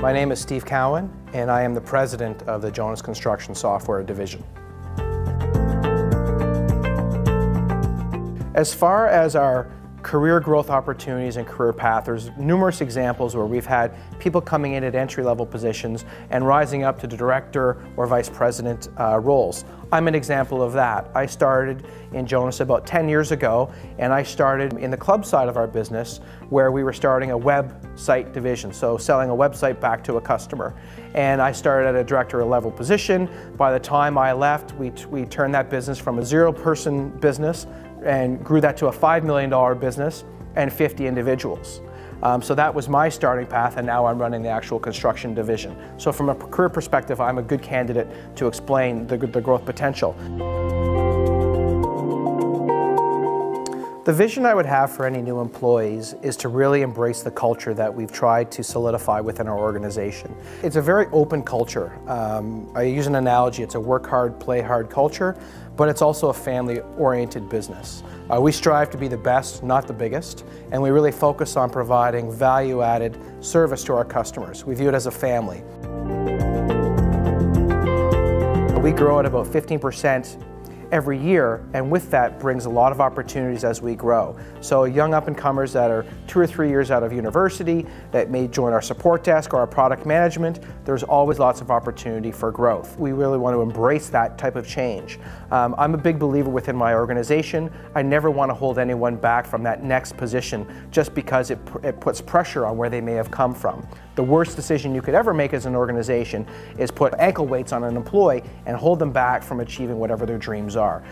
My name is SteveCowan, and I am the president of the Jonas Construction Software Division. As far as our career growth opportunities and career path, there's numerous examples where we've had people coming in at entry-level positions and rising up to the director or vice president roles. I'm an example of that. I started in Jonas about 10 years ago, and I started in the club side of our business where we were starting a website division, so selling a website back to a customer. And I started at a director level position. By the time I left, we turned that business from a 0-person business and grew that to a $5 million business and 50 individuals. So that was my starting path, and now I'm running the actual construction division. So from a career perspective, I'm a good candidate to explain the growth potential. The vision I would have for any new employees is to really embrace the culture that we've tried to solidify within our organization. It's a very open culture. I use an analogy, it's a work hard, play hard culture, but it's also a family-oriented business. We strive to be the best, not the biggest, and we really focus on providing value-added service to our customers. We view it as a family. We grow at about 15% every year, and with that brings a lot of opportunities as we grow. So young up-and-comers that are 2 or 3 years out of university that may join our support desk or our product management, there's always lots of opportunity for growth. We really want to embrace that type of change. I'm a big believer within my organization. I never want to hold anyone back from that next position just because it puts pressure on where they may have come from. The worst decision you could ever make as an organization is put ankle weights on an employee and hold them back from achieving whatever their dreams are.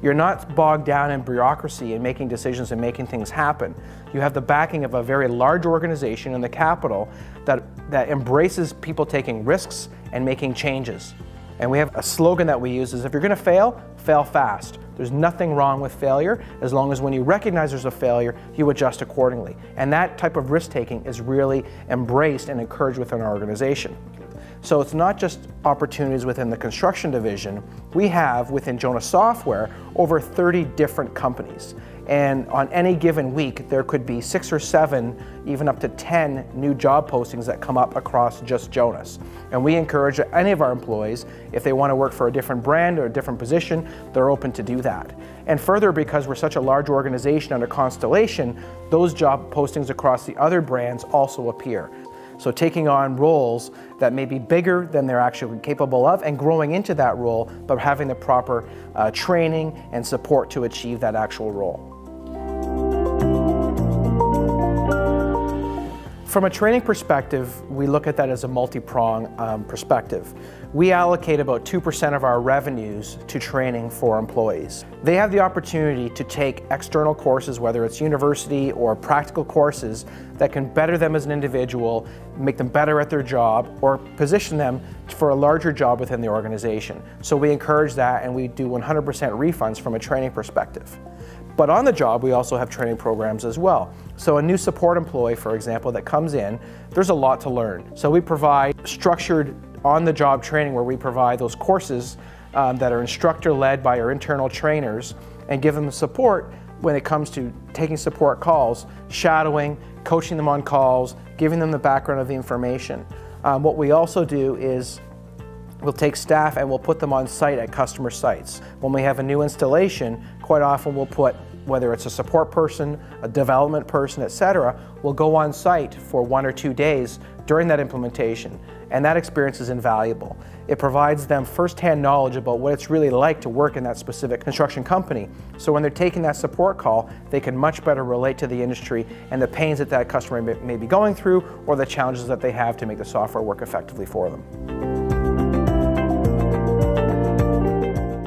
You're not bogged down in bureaucracy and making decisions and making things happen. You have the backing of a very large organization in the capital that embraces people taking risks and making changes. And we have a slogan that we use is, if you're going to fail, fail fast. There's nothing wrong with failure as long as when you recognize there's a failure, you adjust accordingly. And that type of risk-taking is really embraced and encouraged within our organization. So it's not just opportunities within the construction division. We have within Jonas Software over 30 different companies. And on any given week, there could be 6 or 7, even up to 10 new job postings that come up across just Jonas. And we encourage any of our employees, if they want to work for a different brand or a different position, they're open to do that. And further, because we're such a large organization under Constellation, those job postings across the other brands also appear. So taking on roles that may be bigger than they're actually capable of and growing into that role, but having the proper training and support to achieve that actual role. From a training perspective, we look at that as a multi-prong perspective. We allocate about 2% of our revenues to training for employees. They have the opportunity to take external courses, whether it's university or practical courses, that can better them as an individual, make them better at their job, or position them for a larger job within the organization. So we encourage that, and we do 100% refunds from a training perspective. But on the job, we also have training programs as well. So a new support employee, for example, that comes in, there's a lot to learn. So we provide structured on-the-job training where we provide those courses that are instructor-led by our internal trainers and give them the support when it comes to taking support calls, shadowing, coaching them on calls, giving them the background of the information. What we also do is we'll take staff and we'll put them on site at customer sites. When we have a new installation, quite often we'll put, whether it's a support person, a development person, etc., we'll go on site for 1 or 2 days during that implementation, and that experience is invaluable. It provides them first-hand knowledge about what it's really like to work in that specific construction company. So when they're taking that support call, they can much better relate to the industry and the pains that that customer may be going through, or the challenges that they have to make the software work effectively for them.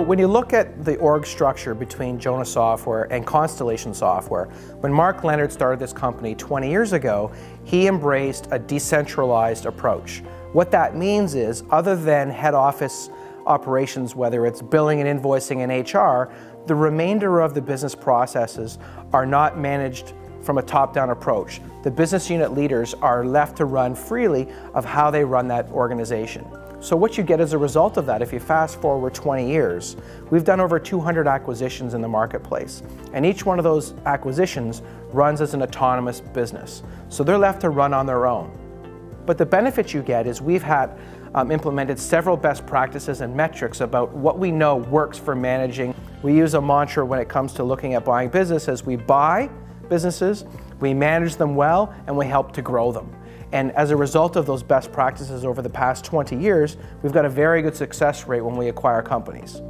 When you look at the org structure between Jonas Software and Constellation Software, when Mark Leonard started this company 20 years ago, he embraced a decentralized approach. What that means is, other than head office operations, whether it's billing and invoicing and HR, the remainder of the business processes are not managed from a top-down approach. The business unit leaders are left to run freely of how they run that organization. So what you get as a result of that, if you fast forward 20 years, we've done over 200 acquisitions in the marketplace. And each one of those acquisitions runs as an autonomous business. So they're left to run on their own. But the benefit you get is we've had implemented several best practices and metrics about what we know works for managing. We use a mantra when it comes to looking at buying businesses. We buy businesses, we manage them well, and we help to grow them. And as a result of those best practices over the past 20 years, we've got a very good success rate when we acquire companies.